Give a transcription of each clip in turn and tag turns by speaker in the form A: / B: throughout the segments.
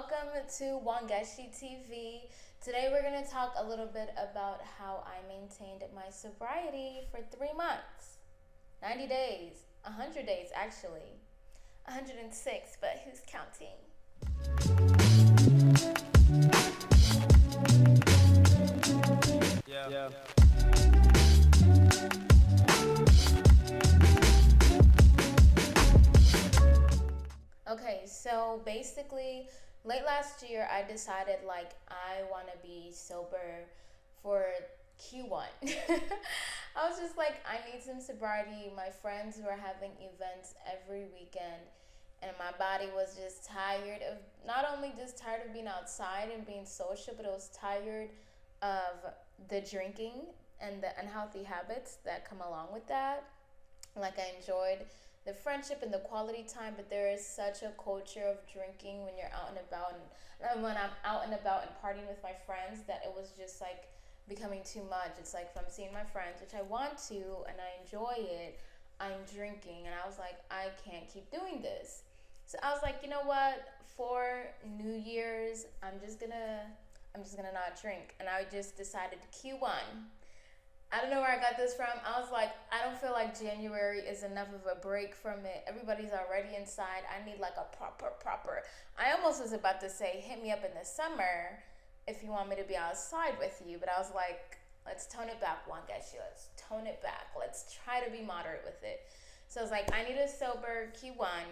A: welcome to Wangeshi TV. Today we're going to talk a little bit about how I maintained my sobriety for 3 months, 90 days, 100 days actually, 106, but who's counting?
B: Yeah.
A: Okay, so basically, late last year, I decided like I want to be sober for Q1. I was just like, I need some sobriety. My friends were having events every weekend, and my body was just tired of not only just tired of being outside and being social, but it was tired of the drinking and the unhealthy habits that come along with that. Like, I enjoyed the friendship and the quality time, but there is such a culture of drinking when you're out and about, and when I'm out and about and partying with my friends, that it was just like becoming too much. It's like, if I'm seeing my friends, which I want to and I enjoy it, I'm drinking, and I was like, I can't keep doing this. So I was like, you know what, for New Year's, I'm just gonna not drink. And I just decided Q1. I don't know where I got this from. I was like, I don't feel like January is enough of a break from it. Everybody's already inside. I need like a proper. I almost was about to say, hit me up in the summer if you want me to be outside with you. But I was like, let's tone it back, Wangeshi. Let's tone it back. Let's try to be moderate with it. So I was like, I need a sober Q1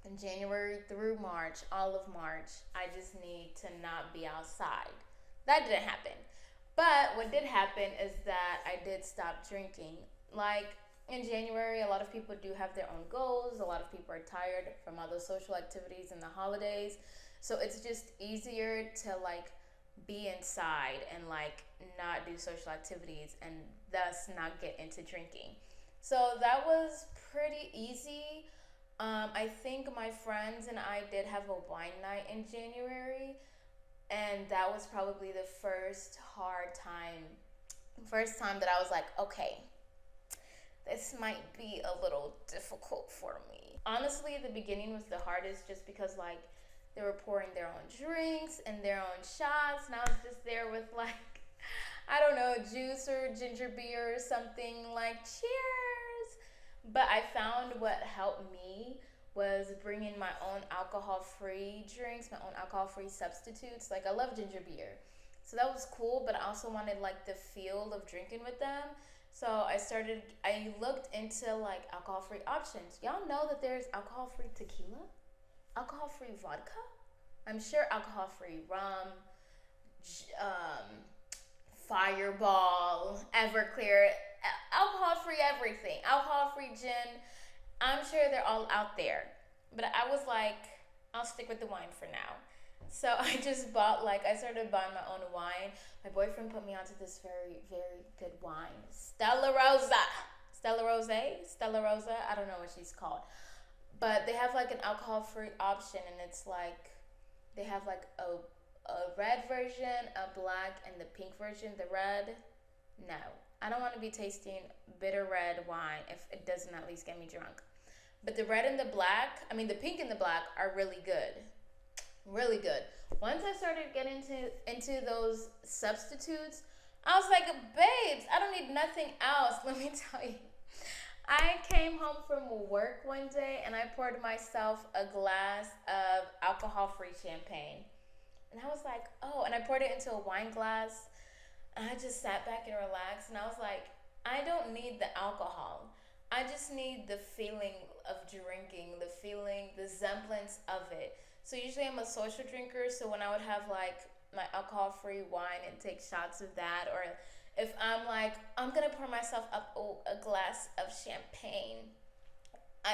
A: in January through March, all of March. I just need to not be outside. That didn't happen. But what did happen is that I did stop drinking. Like, in January, a lot of people do have their own goals. A lot of people are tired from all those social activities and the holidays. So it's just easier to like be inside and like not do social activities and thus not get into drinking. So that was pretty easy. I think my friends and I did have a wine night in January, and that was probably the first time that I was like, okay, this might be a little difficult for me. Honestly, the beginning was the hardest just because like they were pouring their own drinks and their own shots, and I was just there with like, I don't know, juice or ginger beer or something, like cheers. But I found what helped me was bringing my own alcohol-free drinks, my own alcohol-free substitutes. Like, I love ginger beer, so that was cool, but I also wanted like the feel of drinking with them. So I looked into like alcohol-free options. Y'all know that there's alcohol-free tequila, alcohol-free vodka, I'm sure alcohol-free rum, um, Fireball, Everclear, alcohol-free everything, alcohol-free gin. I'm sure they're all out there. But I was like, I'll stick with the wine for now. So I started buying my own wine. My boyfriend put me onto this very, very good wine, Stella Rosa. Stella Rosa, I don't know what she's called. But they have like an alcohol-free option, and it's like, they have like a red version, a black, and the pink version. The red, no. I don't want to be tasting bitter red wine if it doesn't at least get me drunk. But the red and the black, the pink and the black are really good. Really good. Once I started getting into those substitutes, I was like, babes, I don't need nothing else. Let me tell you. I came home from work one day and I poured myself a glass of alcohol-free champagne. And I was like, oh, and I poured it into a wine glass. And I just sat back and relaxed. And I was like, I don't need the alcohol. I just need the feeling of drinking, the feeling, the semblance of it. So usually I'm a social drinker. So when I would have like my alcohol-free wine and take shots of that, or if I'm like, I'm going to pour myself up a glass of champagne,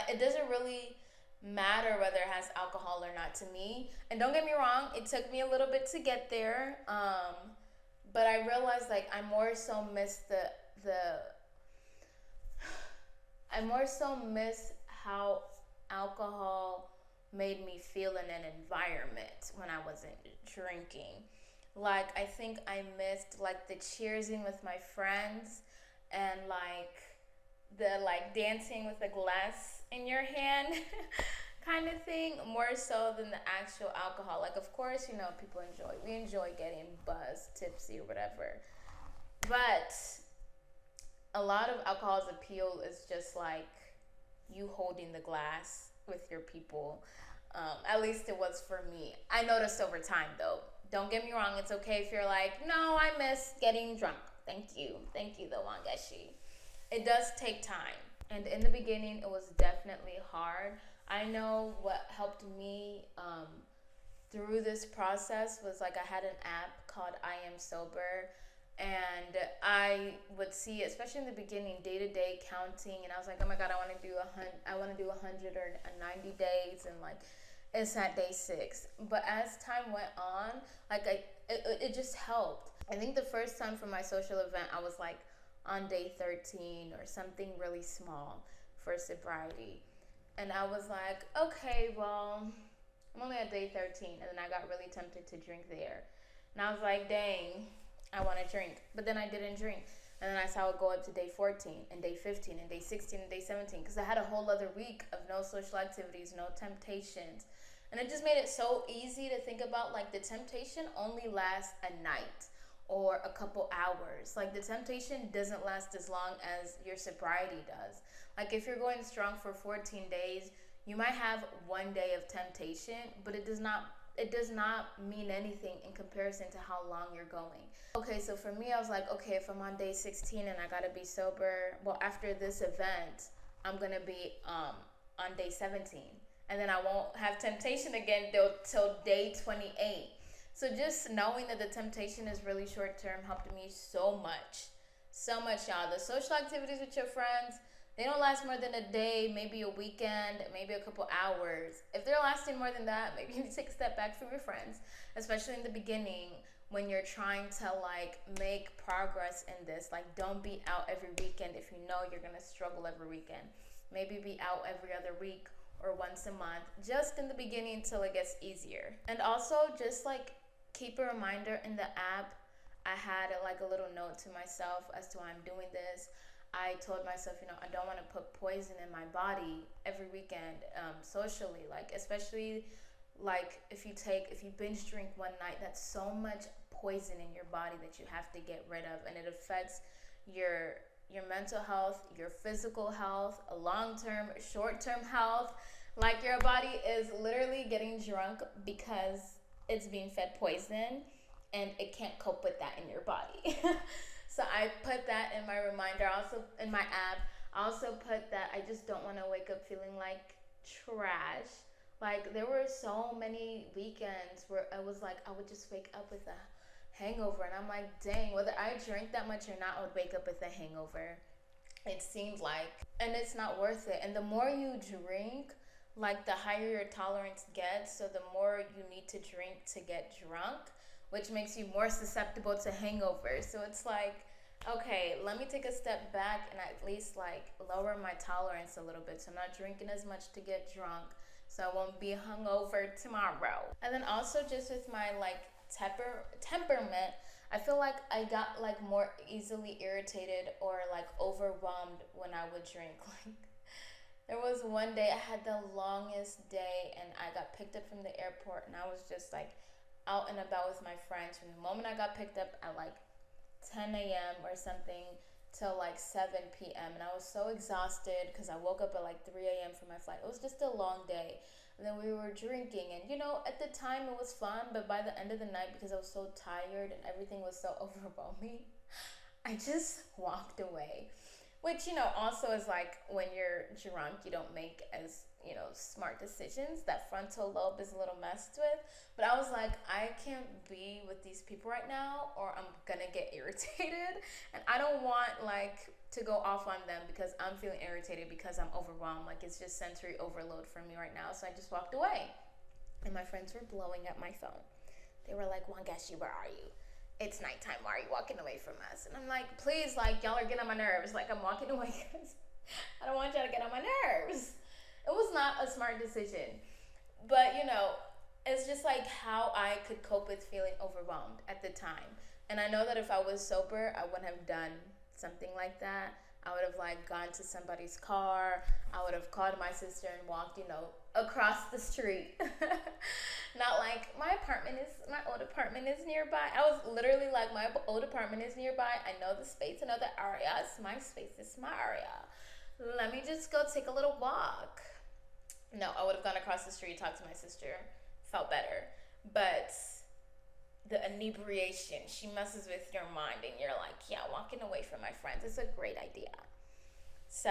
A: it doesn't really matter whether it has alcohol or not to me. And don't get me wrong, it took me a little bit to get there. But I realized like I more so miss how alcohol made me feel in an environment when I wasn't drinking. Like, I think I missed like the cheersing with my friends, and like the like dancing with a glass in your hand kind of thing, more so than the actual alcohol. Like, of course, people we enjoy getting buzzed, tipsy, or whatever. But a lot of alcohol's appeal is just like you holding the glass with your people. At least it was for me. I noticed over time, though. Don't get me wrong. It's okay if you're like, no, I miss getting drunk. Thank you. Thank you, though, Wangeshi. It does take time. And in the beginning, it was definitely hard. I know what helped me through this process was like I had an app called I Am Sober, and I would see, especially in the beginning, day to day counting, and I was like, oh my god, I want to do 100 or 90 days, and like it's at day 6. But as time went on, like it just helped. I think the first time for my social event, I was like on day 13 or something really small for sobriety, and I was like, okay, well, I'm only at day 13, and then I got really tempted to drink there, and I was like, dang, I want to drink. But then I didn't drink. And then I saw it go up to day 14 and day 15 and day 16 and day 17 because I had a whole other week of no social activities, no temptations. And it just made it so easy to think about, like, the temptation only lasts a night or a couple hours. Like, the temptation doesn't last as long as your sobriety does. Like, if you're going strong for 14 days, you might have one day of temptation, but it does not mean anything in comparison to how long you're going. Okay, so for me, I was like, okay, if I'm on day 16 and I gotta be sober, well, after this event, I'm gonna be on day 17. And then I won't have temptation again till day 28. So just knowing that the temptation is really short term helped me so much. So much, y'all. The social activities with your friends, they don't last more than a day, maybe a weekend, maybe a couple hours. If they're lasting more than that, maybe you take a step back from your friends, especially in the beginning when you're trying to like make progress in this. Like, don't be out every weekend if you know you're gonna struggle every weekend. Maybe be out every other week or once a month, just in the beginning until it gets easier. And also just like keep a reminder in the app. I had like a little note to myself as to why I'm doing this. I told myself, I don't want to put poison in my body every weekend socially. Like, especially like if you binge drink one night, that's so much poison in your body that you have to get rid of, and it affects your mental health, your physical health, long-term, short-term health. Like, your body is literally getting drunk because it's being fed poison and it can't cope with that in your body. So I put that in my reminder. Also in my app, I also put that I just don't want to wake up feeling like trash. Like, there were so many weekends where I was like, I would just wake up with a hangover, and I'm like, dang, whether I drank that much or not, I would wake up with a hangover. It seemed like, and it's not worth it. And the more you drink, like, the higher your tolerance gets, so the more you need to drink to get drunk, which makes you more susceptible to hangovers. So it's like, okay, let me take a step back and at least like lower my tolerance a little bit, so I'm not drinking as much to get drunk, so I won't be hungover tomorrow. And then also just with my like temperament, I feel like I got like more easily irritated or like overwhelmed when I would drink. Like, there was one day I had the longest day and I got picked up from the airport, and I was just like out and about with my friends from the moment I got picked up at like 10 a.m. or something till like 7 p.m. And I was so exhausted because I woke up at like 3 a.m. for my flight. It was just a long day. And then we were drinking, and at the time it was fun, but by the end of the night, because I was so tired and everything was so overwhelming, I just walked away. Which, also is like when you're drunk, you don't make as smart decisions. That frontal lobe is a little messed with. But I was like, I can't be with these people right now or I'm gonna get irritated. And I don't want like to go off on them because I'm feeling irritated because I'm overwhelmed. Like, it's just sensory overload for me right now. So I just walked away. And my friends were blowing up my phone. They were like, Wangeshi, where are you? It's nighttime. Why are you walking away from us? And I'm like, please, like, y'all are getting on my nerves. Like, I'm walking away because I don't want y'all to get on my nerves. It was not a smart decision. But, it's just like how I could cope with feeling overwhelmed at the time. And I know that if I was sober, I wouldn't have done something like that. I would have like gone to somebody's car. I would have called my sister and walked, across the street. Not like my old apartment is nearby. I was literally like, my old apartment is nearby. I know the space, I know the area. It's my space, it's my area. Let me just go take a little walk. No, I would have gone across the street, talked to my sister, felt better. But the inebriation, she messes with your mind, and you're like, yeah, walking away from my friends is a great idea. So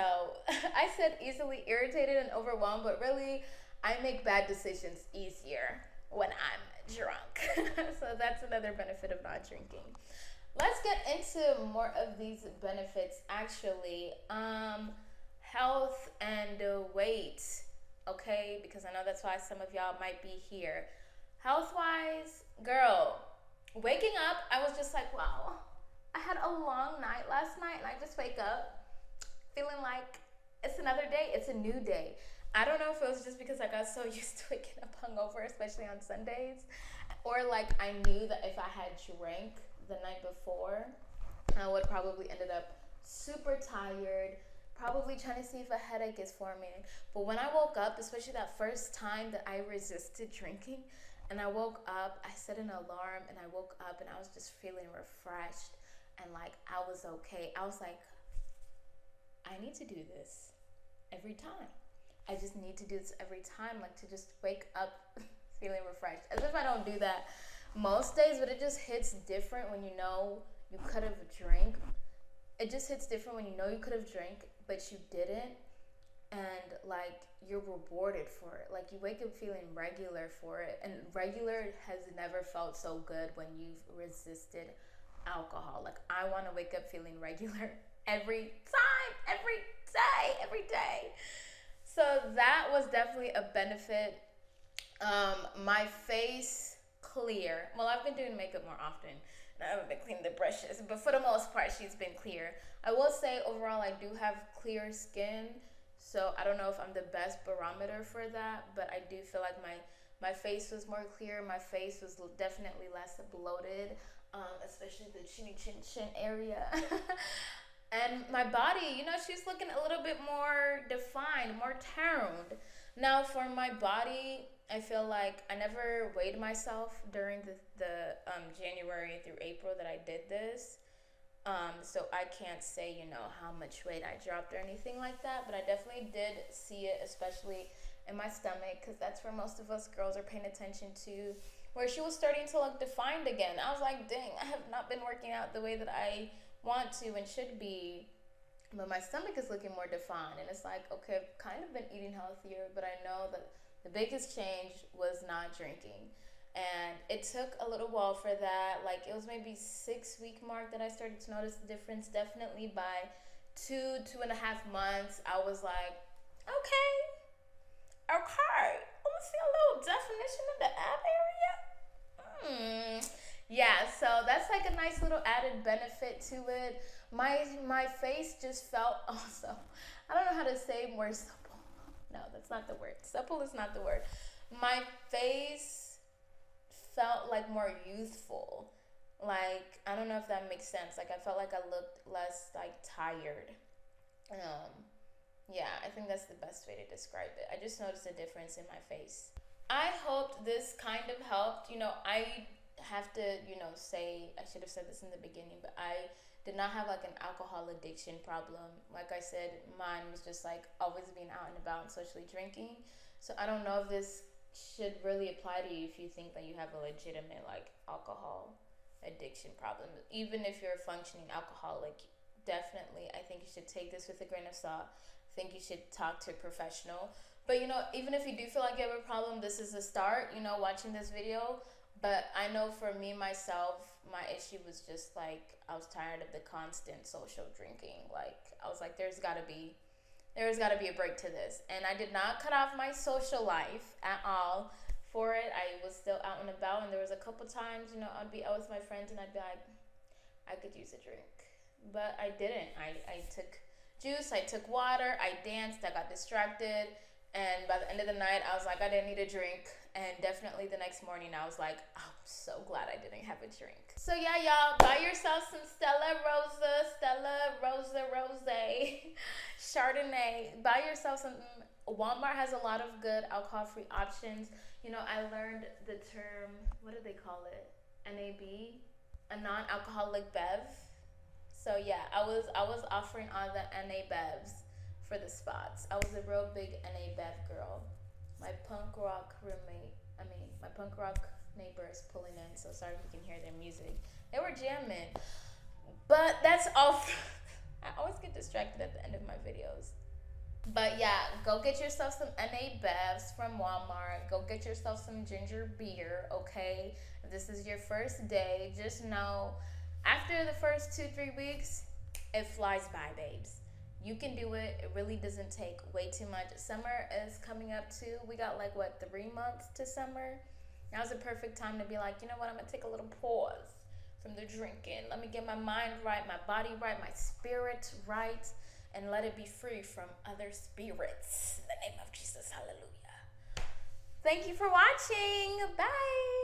A: I said easily irritated and overwhelmed, but really, I make bad decisions easier when I'm drunk. So that's another benefit of not drinking. Let's get into more of these benefits actually. Health and weight, okay? Because I know that's why some of y'all might be here. Health wise, girl, waking up, I was just like, wow, I had a long night last night, and I just wake up feeling like it's another day, it's a new day. I don't know if it was just because I got so used to waking up hungover, especially on Sundays, or like I knew that if I had drank the night before, I would probably ended up super tired, probably trying to see if a headache is forming. But when I woke up, especially that first time that I resisted drinking, and I woke up, I set an alarm, and I woke up and I was just feeling refreshed, and like I was okay. I was like, I need to do this every time. I just need to do this every time, like to just wake up feeling refreshed. As if I don't do that most days, but it just hits different when you know you could have drank. It just hits different when you know you could have drank, but you didn't. And like you're rewarded for it. Like you wake up feeling regular for it. And regular has never felt so good when you've resisted alcohol. Like I want to wake up feeling regular every time, every day. So that was definitely a benefit. My face clear. Well, I've been doing makeup more often, and I haven't been cleaning the brushes, but for the most part, she's been clear. I will say overall, I do have clear skin, so I don't know if I'm the best barometer for that, but I do feel like my face was more clear. My face was definitely less bloated, especially the chin area. And my body, she's looking a little bit more defined, more toned. Now, for my body, I feel like I never weighed myself during the January through April that I did this. So I can't say, how much weight I dropped or anything like that. But I definitely did see it, especially in my stomach, because that's where most of us girls are paying attention to, where she was starting to look defined again. I was like, dang, I have not been working out the way that I want to and should be, but my stomach is looking more defined. And it's like, okay, I've kind of been eating healthier, but I know that the biggest change was not drinking. And it took a little while for that. Like it was maybe 6-week mark that I started to notice the difference. Definitely by 2.5 months, I was like, okay, let's see a little definition of the ab area. Yeah, so that's like a nice little added benefit to it. My face just felt also, I don't know how to say more supple. No, that's not the word. Supple is not the word. My face felt like more youthful. Like, I don't know if that makes sense. Like, I felt like I looked less like tired. Yeah, I think that's the best way to describe it. I just noticed a difference in my face. I hoped this kind of helped. I have to, say, I should have said this in the beginning, but I did not have like an alcohol addiction problem. Like I said, mine was just like always being out and about and socially drinking. So I don't know if this should really apply to you if you think that you have a legitimate like alcohol addiction problem. Even if you're a functioning alcoholic, definitely I think you should take this with a grain of salt. I think you should talk to a professional. But even if you do feel like you have a problem, this is a start, watching this video. But I know for me, myself, my issue was just like, I was tired of the constant social drinking. Like, I was like, there's gotta be a break to this. And I did not cut off my social life at all for it. I was still out and about, and there was a couple times, I'd be out with my friends and I'd be like, I could use a drink. But I didn't. I took juice, I took water, I danced, I got distracted. And by the end of the night, I was like, I didn't need a drink. And definitely the next morning, I was like, I'm so glad I didn't have a drink. So yeah, y'all, buy yourself some Stella Rosa, Rose, Chardonnay. Buy yourself some Walmart has a lot of good alcohol-free options. You know, I learned the term, what do they call it? NAB, a non-alcoholic bev. So yeah, I was offering all the NA bevs for the spots. I was a real big NA bev girl. My punk rock roommate, my punk rock neighbor is pulling in, so sorry if you can hear their music. They were jamming. But that's all. I always get distracted at the end of my videos. But yeah, go get yourself some NA Bevs from Walmart. Go get yourself some ginger beer, okay? If this is your first day, just know after the first 2-3 weeks, it flies by, babes. You can do it. It really doesn't take way too much. Summer is coming up too. We got like, what, 3 months to summer? Now's the perfect time to be like, you know what, I'm gonna take a little pause from the drinking. Let me get my mind right, my body right, my spirit right, and let it be free from other spirits. In the name of Jesus, hallelujah. Thank you for watching. Bye.